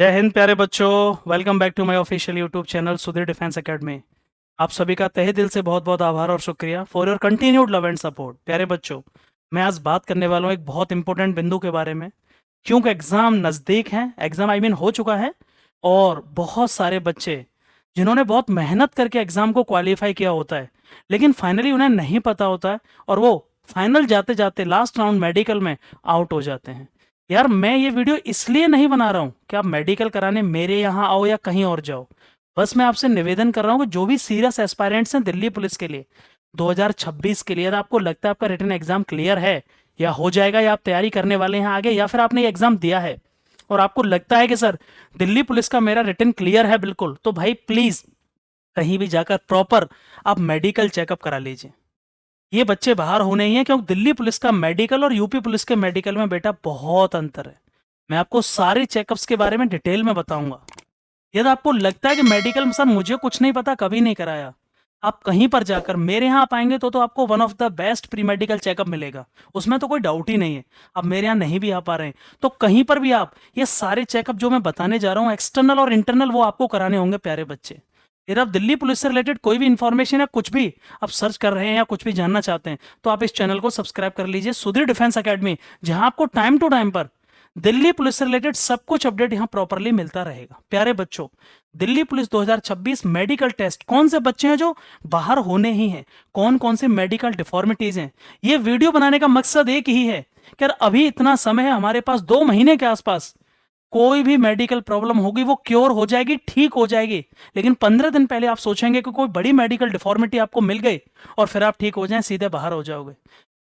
जय हिंद प्यारे बच्चों। Welcome back to my official YouTube channel Sudhir defence academy. आप सभी का तहे दिल से बहुत बहुत आभार और शुक्रिया for your continued love and support. प्यारे बच्चों, मैं आज बात करने वाला हूँ एक बहुत इंपॉर्टेंट बिंदु के बारे में। क्योंकि एग्ज़ाम नज़दीक है, एग्ज़ाम आई मीन हो चुका है, और बहुत सारे बच्चे जिन्होंने बहुत मेहनत करके एग्ज़ाम को क्वालिफाई किया होता है, लेकिन फाइनली उन्हें नहीं पता होता है और वो फाइनल जाते जाते लास्ट राउंड मेडिकल में आउट हो जाते हैं। यार, मैं ये वीडियो इसलिए नहीं बना रहा हूँ कि आप मेडिकल कराने मेरे यहाँ आओ या कहीं और जाओ। बस मैं आपसे निवेदन कर रहा हूँ कि जो भी सीरियस एस्पायरेंट्स हैं दिल्ली पुलिस के लिए 2026 के लिए, अगर आपको लगता है आपका रिटन एग्जाम क्लियर है या हो जाएगा, या आप तैयारी करने वाले हैं आगे, या फिर आपने ये एग्जाम दिया है और आपको लगता है कि सर दिल्ली पुलिस का मेरा रिटन क्लियर है बिल्कुल, तो भाई प्लीज कहीं भी जाकर प्रॉपर आप मेडिकल चेकअप करा लीजिए। ये बच्चे बाहर होने ही हैं, क्योंकि दिल्ली पुलिस का मेडिकल और यूपी पुलिस के मेडिकल में बेटा बहुत अंतर है। मैं आपको सारे चेकअप्स के बारे में डिटेल में बताऊंगा। यदि आपको लगता है कि मेडिकल में सर मुझे कुछ नहीं पता, कभी नहीं कराया, आप कहीं पर जाकर मेरे यहाँ पाएंगे तो आपको one of the best pre medical checkup मिलेगा, उसमें तो कोई डाउट ही नहीं है। आप मेरे यहाँ नहीं भी आ पा रहे हैं तो कहीं पर भी आप ये सारे चेकअप जो मैं बताने जा रहा हूँ, एक्सटर्नल और इंटरनल, वो आपको कराने होंगे प्यारे बच्चे। यदि आप दिल्ली पुलिस से रिलेटेड कोई भी इंफॉर्मेशन या कुछ भी आप सर्च कर रहे हैं या कुछ भी जानना चाहते हैं, तो आप इस चैनल को सब्सक्राइब कर लीजिए, सुधीर डिफेंस एकेडमी, जहां आपको टाइम टू टाइम पर दिल्ली पुलिस से रिलेटेड सब कुछ अपडेट यहां प्रॉपरली मिलता रहेगा। प्यारे बच्चों, दिल्ली पुलिस 2026 मेडिकल टेस्ट, कौन से बच्चे हैं जो बाहर होने ही हैं, कौन कौन से मेडिकल डिफॉर्मिटीज हैं, ये वीडियो बनाने का मकसद एक ही है कि यार अभी इतना समय है हमारे पास, 2 महीने के आसपास कोई भी मेडिकल प्रॉब्लम होगी वो क्योर हो जाएगी, ठीक हो जाएगी। लेकिन 15 दिन पहले आप सोचेंगे कि कोई बड़ी मेडिकल डिफॉर्मिटी आपको मिल गई और फिर आप ठीक हो जाएं, सीधे बाहर हो जाओगे।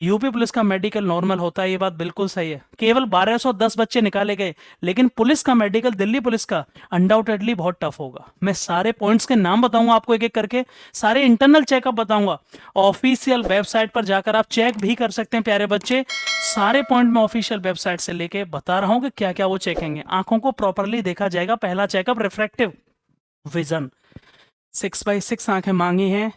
यूपी पुलिस का मेडिकल नॉर्मल होता है, ये बात बिल्कुल सही है, केवल 1210 बच्चे निकाले गए। लेकिन पुलिस का मेडिकल, दिल्ली पुलिस का, अनडाउटेडली बहुत टफ होगा। मैं सारे पॉइंट्स के नाम बताऊंगा आपको एक एक करके, सारे इंटरनल चेकअप बताऊंगा। ऑफिशियल वेबसाइट पर जाकर आप चेक भी कर सकते हैं प्यारे बच्चे। सारे पॉइंट मैं ऑफिशियल वेबसाइट से लेके बता रहा हूं कि क्या क्या वो चेकेंगे। आंखों को प्रॉपरली देखा जाएगा। पहला चेकअप रिफ्रैक्टिव विजन, 6x6 आंखें मांगी हैं,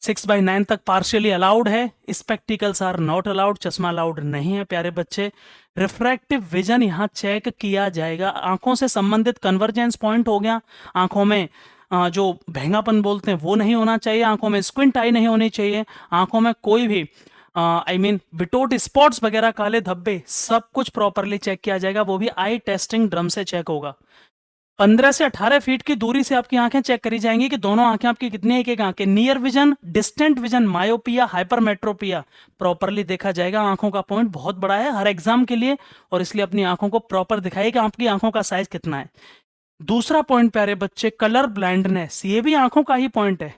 6x9 तक पार्शियली अलाउड है, स्पेक्टिकल्स आर नॉट अलाउड, चश्मा अलाउड नहीं है प्यारे बच्चे। रिफ्रैक्टिव विजन यहाँ चेक किया जाएगा। आंखों से संबंधित कन्वर्जेंस पॉइंट हो गया, आंखों में जो भेंगापन बोलते हैं वो नहीं होना चाहिए, आंखों में स्क्विंट आई नहीं होनी चाहिए, आंखों में कोई भी आई मीन बिटोट स्पॉट्स वगैरह, काले धब्बे, सब कुछ प्रॉपरली चेक किया जाएगा। वो भी आई टेस्टिंग ड्रम से चेक होगा। 15 से 18 फीट की दूरी से आपकी आंखें चेक करी जाएंगी कि दोनों आंखें आपकी कितनी, एक एक आंखें, near vision, distant vision, myopia, hypermetropia properly देखा जाएगा। आंखों का पॉइंट बहुत बड़ा है हर एग्जाम के लिए, और इसलिए अपनी आंखों को प्रॉपर दिखाइए कि आपकी आंखों का साइज कितना है। दूसरा पॉइंट प्यारे बच्चे, कलर ब्लाइंडनेस, ये भी आंखों का ही पॉइंट है।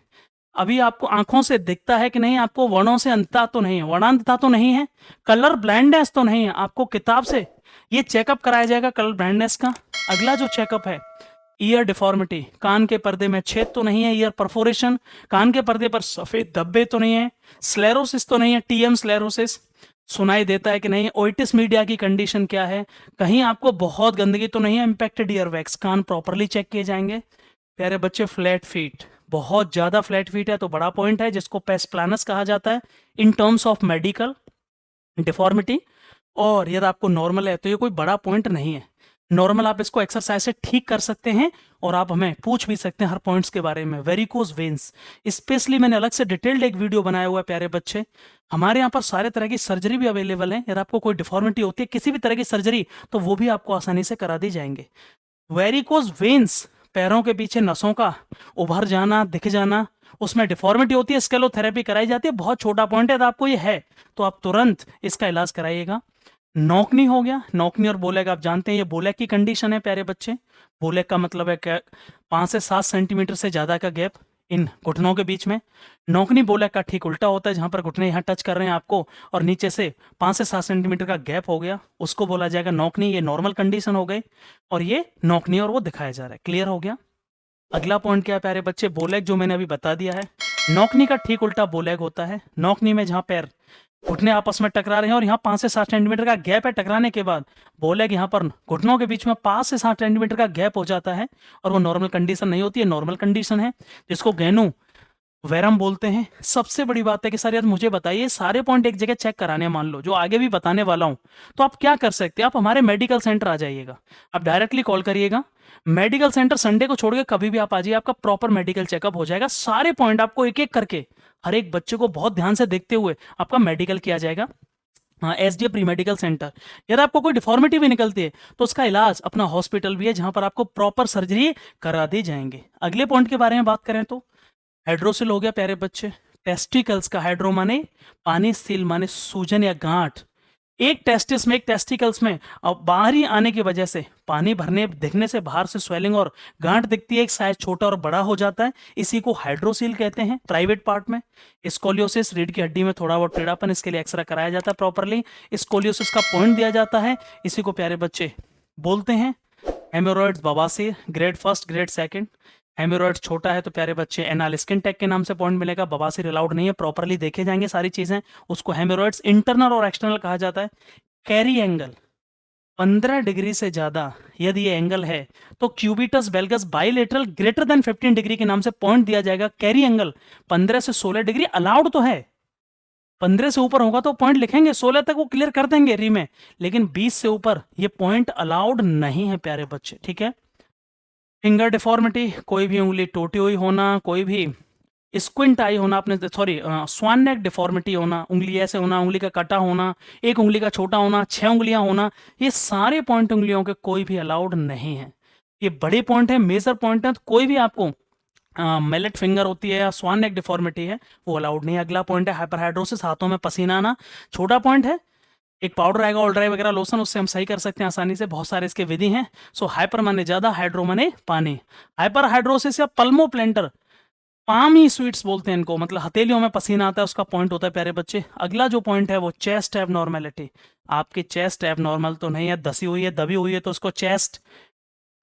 अभी आपको आंखों से दिखता है कि नहीं, आपको वर्णों से अंधता तो नहीं है, वर्णांधता तो नहीं है, कलर ब्लाइंडनेस तो नहीं है, आपको किताब से ये चेकअप कराया जाएगा कलर ब्लाइंडनेस का। अगला जो चेकअप है, ईयर डिफॉर्मिटी, कान के पर्दे में छेद तो नहीं है, ईयर परफोरेशन, कान के पर्दे पर सफेद धब्बे तो नहीं है, स्लेरोसिस तो नहीं है, टीएम स्लेरोसिस सुनाई देता है कि नहीं, ओइटिस मीडिया की कंडीशन क्या है, कहीं आपको बहुत गंदगी तो नहीं है, इंपेक्टेड ईयर वैक्स, कान प्रॉपरली चेक किए जाएंगे। प्यारे बच्चे, फ्लैट फीट, बहुत ज्यादा फ्लैट फीट है तो बड़ा पॉइंट है, जिसको पेस प्लानस कहा जाता है in terms of medical deformity. और यदि आपको नॉर्मल है तो ये कोई बड़ा पॉइंट नहीं है, नॉर्मल आप इसको एक्सरसाइज से ठीक कर सकते हैं, और आप हमें पूछ भी सकते हैं हर पॉइंट्स के बारे में। वेरिकोज वेन्स, स्पेशली मैंने अलग से डिटेल्ड एक वीडियो बनाया हुआ है प्यारे बच्चे। हमारे यहाँ पर सारे तरह की सर्जरी भी अवेलेबल है, यदि आपको कोई डिफॉर्मिटी होती है किसी भी तरह की सर्जरी, तो वो भी आपको आसानी से करा दी जाएंगे। वेरिकोज वेन्स, पैरों के पीछे नसों का उभर जाना, दिख जाना, उसमें डिफॉर्मिटी होती है, स्केलोथेरेपी कराई जाती है। बहुत छोटा पॉइंट है, तो आपको ये है तो आप तुरंत इसका इलाज कराइएगा। नौकनी हो गया, नौकनी और बोलेग आप जानते हैं, ये बोलेग की कंडीशन है प्यारे बच्चे। बोलेग का मतलब है कि 5 से 7 सेंटीमीटर से ज़्यादा का गैप इन घुटनों के बीच में। नौकनी बोलेग का ठीक उल्टा होता है, जहां पर घुटने यहाँ टच कर रहे हैं आपको और नीचे से 5 से 7 सेंटीमीटर का गैप हो गया, उसको बोला जाएगा नौकनी। ये नॉर्मल कंडीशन हो गई, और ये नौकनी और वो दिखाया जा रहा है। क्लियर हो गया। अगला पॉइंट क्या है प्यारे बच्चे, बोलेग, जो मैंने अभी बता दिया है। नौकनी का ठीक उल्टा बोलेग होता है। नौकनी में जहां पैर घुटने आपस में टकरा रहे हैं और यहाँ 5 से 7 सेंटीमीटर का गैप है टकराने के बाद, बोलेग यहाँ पर घुटनों के बीच में 5 से 7 सेंटीमीटर का गैप हो जाता है, और वो नॉर्मल कंडीशन नहीं होती है, नॉर्मल कंडीशन है, जिसको गैनू वैरम बोलते हैं। सबसे बड़ी बात है कि सर यार मुझे बताइए, सारे पॉइंट एक जगह चेक कराने, मान लो जो आगे भी बताने वाला हूं, तो आप क्या कर सकते हैं, आप हमारे मेडिकल सेंटर आ जाइएगा, आप डायरेक्टली कॉल करिएगा, मेडिकल सेंटर संडे को छोड़ के कभी भी आप आ जाइए, आपका प्रॉपर मेडिकल चेकअप हो जाएगा। सारे पॉइंट आपको एक एक करके हर एक बच्चे को बहुत ध्यान से देखते हुए आपका मेडिकल किया जाएगा। हाँ, एसडीए प्री मेडिकल सेंटर। यदि आपको कोई डिफॉर्मिटी भी निकलती है तो उसका इलाज अपना हॉस्पिटल भी है जहां पर आपको प्रॉपर सर्जरी करा दी जाएंगे। अगले पॉइंट के बारे में बात करें तो हाइड्रोसिल हो गया प्यारे बच्चे। टेस्टिकल्स का हाइड्रो माने पानी, सील माने सूजन या गांठ। एक टेस्टिस में, एक टेस्टिकल्स में अब बाहरी आने की वजह से पानी भरने दिखने से बाहर से स्वेलिंग और गांठ दिखती है, एक साइज छोटा और बड़ा हो जाता है, इसी को हाइड्रोसील कहते हैं। प्राइवेट पार्ट में स्कोलियोसिस, रीढ़ की हड्डी में थोड़ा बहुत टेढ़ापन, इसके लिए एक्सरे कराया जाता है प्रॉपरली, स्कोलियोसिस का पॉइंट दिया जाता है, इसी को प्यारे बच्चे बोलते हैं हेमोरॉइड्स, बवासीर, ग्रेड फर्स्ट ग्रेड सेकंड। हेमोरॉइड छोटा है तो प्यारे बच्चे एनाल स्किन टैग के नाम से पॉइंट मिलेगा। बवासीर अलाउड नहीं है, प्रॉपरली देखे जाएंगे सारी चीजें, उसको हेमोरॉइड्स इंटरनल और एक्सटर्नल कहा जाता है। कैरी एंगल 15 डिग्री से ज्यादा यदि ये एंगल है तो cubitus valgus bilateral greater than 15 degree के नाम से पॉइंट दिया जाएगा। कैरी एंगल 15 से 16 डिग्री अलाउड तो है, 15 से ऊपर होगा तो पॉइंट लिखेंगे, 16 तक वो क्लियर कर देंगे री में, लेकिन 20 से ऊपर ये पॉइंट अलाउड नहीं है प्यारे बच्चे, ठीक है। फिंगर डिफॉर्मिटी, कोई भी उंगली टूटी हुई होना, कोई भी स्क्विंट आई होना, अपने सॉरी स्वान नेक डिफॉर्मिटी होना, उंगली ऐसे होना, उंगली का कटा होना, एक उंगली का छोटा होना, 6 उंगलियां होना, ये सारे पॉइंट उंगलियों के कोई भी अलाउड नहीं है। ये बड़े पॉइंट है, मेजर पॉइंट है, तो कोई भी आपको मेलेट फिंगर होती है या स्वान नेक डिफॉर्मिटी है वो अलाउड नहीं है। अगला पॉइंट है हाइपरहाइड्रोसिस, हाथों में पसीना आना, छोटा पॉइंट है, एक पाउडर आएगा ऑल ड्राई वगैरह लोशन, उससे हम सही कर सकते हैं आसानी से, बहुत सारे इसके विधि हैं। सो हाइपर माने ज्यादा, हाइड्रो माने पानी। हाइपर हाइड्रोसिस या पल्मोप्लेंटर, पामी स्वीट्स बोलते हैं इनको, मतलब हथेलियों में पसीना आता है, उसका पॉइंट होता है प्यारे बच्चे। अगला जो पॉइंट है वो चेस्ट एबनॉर्मेलिटी। आपकी चेस्ट एबनॉर्मल तो नहीं है, धसी हुई है, दबी हुई है, तो उसको चेस्ट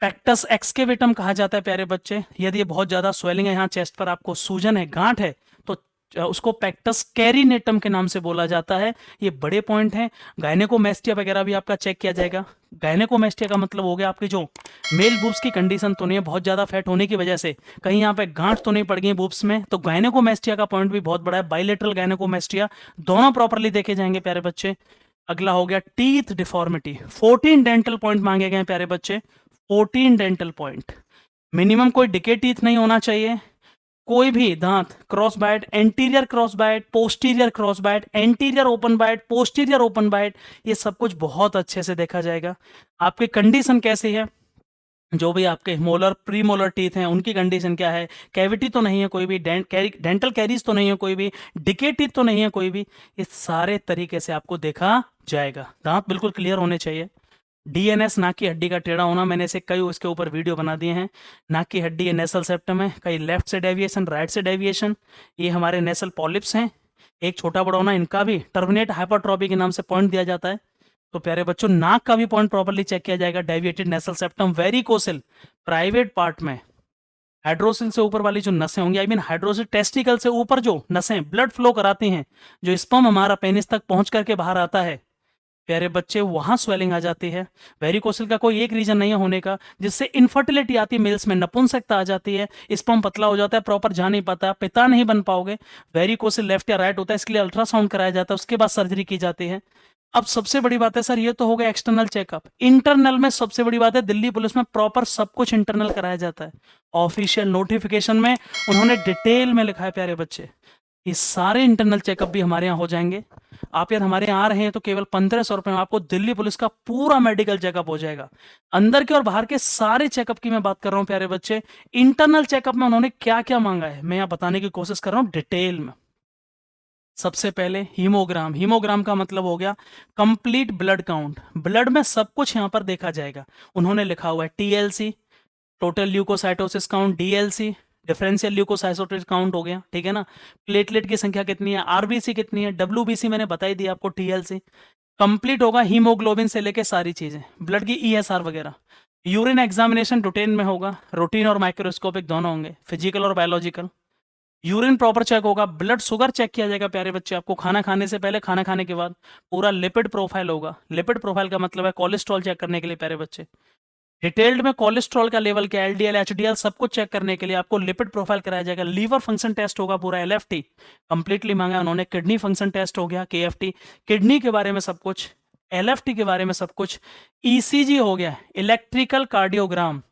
पैक्टस एक्सकेवेटम कहा जाता है प्यारे बच्चे। यदि ये बहुत ज्यादा स्वेलिंग है यहाँ चेस्ट पर, आपको सूजन है, गांठ है, तो उसको पैक्टस कैरिनेटम के नाम से बोला जाता है। ये बड़े पॉइंट हैं। गायनेकोमेस्टिया वगैरह भी आपका चेक किया जाएगा। गायनेकोमेस्टिया का मतलब हो गया आपकी जो मेल बूब्स की कंडीशन तो नहीं है, बहुत ज्यादा फैट होने की वजह से कहीं यहाँ पे गांठ तो नहीं पड़ गई बूब्स में, तो गायनेकोमेस्टिया का पॉइंट भी बहुत बड़ा है। बाइलेटरल गायनेकोमेस्टिया, दोनों प्रॉपरली देखे जाएंगे प्यारे बच्चे। अगला हो गया टीथ डिफॉर्मिटी। 14 डेंटल पॉइंट मांगे गए प्यारे बच्चे, 14 डेंटल पॉइंट। मिनिमम कोई डिके टीथ नहीं होना चाहिए, कोई भी दांत cross bite, anterior cross bite, posterior cross bite, anterior open bite, posterior open bite, ये सब कुछ बहुत अच्छे से देखा जाएगा। आपकी कंडीशन कैसी है, जो भी आपके मोलर प्री मोलर टीथ हैं उनकी कंडीशन क्या है, कैविटी तो नहीं है कोई भी, डेंटल कैरीज तो नहीं है कोई भी, डिके टीथ तो नहीं है कोई भी, इस सारे तरीके से आपको देखा जाएगा। दांत बिल्कुल क्लियर होने चाहिए। डीएनएस, नाक की हड्डी का टेढ़ा होना, मैंने ऐसे कई इसके ऊपर वीडियो बना दिए हैं। नाक की हड्डी ये नेसल सेप्टम है, कई लेफ्ट से डेविएशन, राइट से डेविएशन, ये हमारे नेसल पॉलिप्स हैं, एक छोटा बड़ा होना, इनका भी टर्मिनेट हाइपरट्रॉपी के नाम से पॉइंट दिया जाता है। तो प्यारे बच्चों नाक का भी पॉइंट प्रॉपर्ली चेक किया जाएगा। Deviated nasal septum, varicocele private part में, हाइड्रोसिल से ऊपर वाली जो नसें होंगी, आई मीन हाइड्रोसिल टेस्टिकल से ऊपर जो नसें ब्लड फ्लो कराती हैं, जो स्पर्म हमारा पेनिस तक पहुंच करके बाहर आता है प्यारे बच्चे, वहां स्वेलिंग आ जाती है। वेरिकोसिल का कोई एक रीजन नहीं है होने का, जिससे इनफर्टिलिटी आती है, मेल्स में नपुंसकता आ जाती है, स्पर्म पतला हो जाता है, प्रॉपर जा नहीं पाता, पिता नहीं बन पाओगे। वेरिकोसिल लेफ्ट या राइट होता है, इसके लिए अल्ट्रासाउंड कराया जाता है, उसके बाद सर्जरी की जाती है। अब सबसे बड़ी बात है सर, ये तो हो गया एक्सटर्नल चेकअप। इंटरनल में सबसे बड़ी बात है, दिल्ली पुलिस में प्रॉपर सब कुछ इंटरनल कराया जाता है। ऑफिशियल नोटिफिकेशन में उन्होंने डिटेल में लिखा है प्यारे बच्चे, ये सारे इंटरनल चेकअप भी हमारे यहाँ हो जाएंगे। आप यार हमारे यहाँ आ रहे हैं तो केवल 1500 रुपए में आपको दिल्ली पुलिस का पूरा मेडिकल चेकअप हो जाएगा। अंदर के और बाहर के सारे चेकअप की मैं बात कर रहा हूँ प्यारे बच्चे। इंटरनल चेकअप में उन्होंने क्या क्या मांगा है मैं यहाँ बताने की कोशिश कर रहा हूँ डिटेल में। सबसे पहले हीमोग्राम। हीमोग्राम का मतलब हो गया कंप्लीट ब्लड काउंट, ब्लड में सब कुछ यहाँ पर देखा जाएगा। उन्होंने लिखा हुआ है TLC, total leukocytosis count, DLC differential leukocytosis count हो गया, ठीक है ना। प्लेटलेट की संख्या कितनी है, आरबीसी कितनी है, डब्ल्यूबीसी मैंने बताई दी आपको, टीएलसी कंप्लीट होगा। हीमोग्लोबिन से लेके सारी चीजें, ब्लड की ईएसआर वगैरह। यूरिन एग्जामिनेशन रूटीन में होगा, रूटीन और माइक्रोस्कोपिक दोनों होंगे, फिजिकल और बायोलॉजिकल। यूरिन प्रॉपर चेक होगा, ब्लड शुगर चेक किया जाएगा प्यारे बच्चे आपको, खाना खाने से पहले, खाना खाने के बाद। पूरा लिपिड प्रोफाइल होगा। लिपिड प्रोफाइल का मतलब है कोलेस्ट्रॉल चेक करने के लिए प्यारे बच्चे। डिटेल्ड में कोलेस्ट्रॉल का लेवल क्या, एलडीएल एचडीएल सब कुछ चेक करने के लिए आपको लिपिड प्रोफाइल कराया जाएगा। लीवर फंक्शन टेस्ट होगा पूरा, एलएफटी कंप्लीटली मांगा उन्होंने। किडनी फंक्शन टेस्ट हो गया, केएफटी किडनी के बारे में सब कुछ, एलएफटी के बारे में सब कुछ। ईसीजी हो गया, इलेक्ट्रिकल कार्डियोग्राम,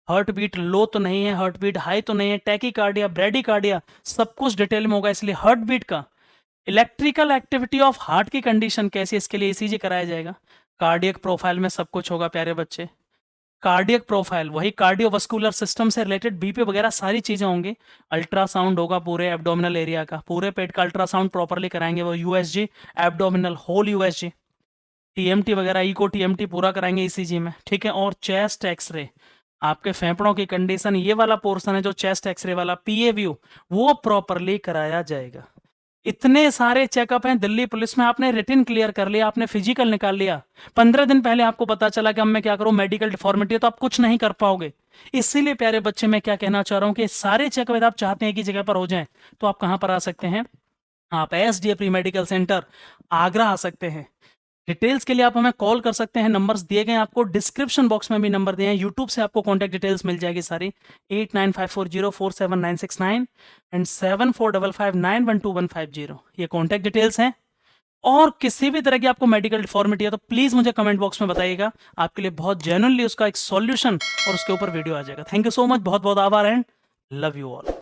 हार्ट बीट लो तो नहीं है, हार्ट बीट हाई तो नहीं है, टैकीकार्डिया, ब्रेडिकार्डिया, सब कुछ डिटेल में होगा। इसलिए हार्ट बीट का, इलेक्ट्रिकल एक्टिविटी ऑफ हार्ट की कंडीशन कैसी है, इसके लिए ईसीजी कराया जाएगा। कार्डियक प्रोफाइल में सब कुछ होगा प्यारे बच्चे। कार्डियक प्रोफाइल वही कार्डियोवास्कुलर सिस्टम से रिलेटेड बीपी वगैरह सारी चीजें होंगी। अल्ट्रासाउंड होगा पूरे एब्डोमिनल एरिया का, पूरे पेट का अल्ट्रासाउंड प्रॉपरली कराएंगे, वो USG abdominal whole USG, TMT वगैरह इको टीएमटी पूरा कराएंगे ईसीजी में, ठीक है। और चेस्ट एक्सरे, आपके फेफड़ों की कंडीशन, ये वाला पोर्शन है जो चेस्ट एक्सरे वाला पीए व्यू, वो प्रॉपरली कराया जाएगा। इतने सारे चेकअप हैं दिल्ली पुलिस में। आपने रिटन क्लियर कर लिया, आपने फिजिकल निकाल लिया, 15 दिन पहले आपको पता चला कि अब मैं क्या करूं, मेडिकल डिफॉर्मिटी है, तो आप कुछ नहीं कर पाओगे। इसीलिए प्यारे बच्चे मैं क्या कहना चाह रहा हूं कि सारे चेकअप यदि आप चाहते हैं कि जगह पर हो जाएं, तो आप कहां पर आ सकते हैं, आप SDA pre medical centre Agra आ सकते हैं। डिटेल्स के लिए आप हमें कॉल कर सकते हैं, नंबर्स दिए गए आपको, डिस्क्रिप्शन बॉक्स में भी नंबर दिए हैं, यूट्यूब से आपको कॉन्टैक्ट डिटेल्स मिल जाएगी सारी, 8954047969 एंड 7455912150, ये कॉन्टैक्ट डिटेल्स हैं। और किसी भी तरह की आपको मेडिकल डिफॉर्मिटी है तो प्लीज मुझे कमेंट बॉक्स में बताइएगा, आपके लिए बहुत जेन्युइनली उसका एक सॉल्यूशन और उसके ऊपर वीडियो आ जाएगा। थैंक यू सो मच, बहुत बहुत आभार एंड लव यू ऑल।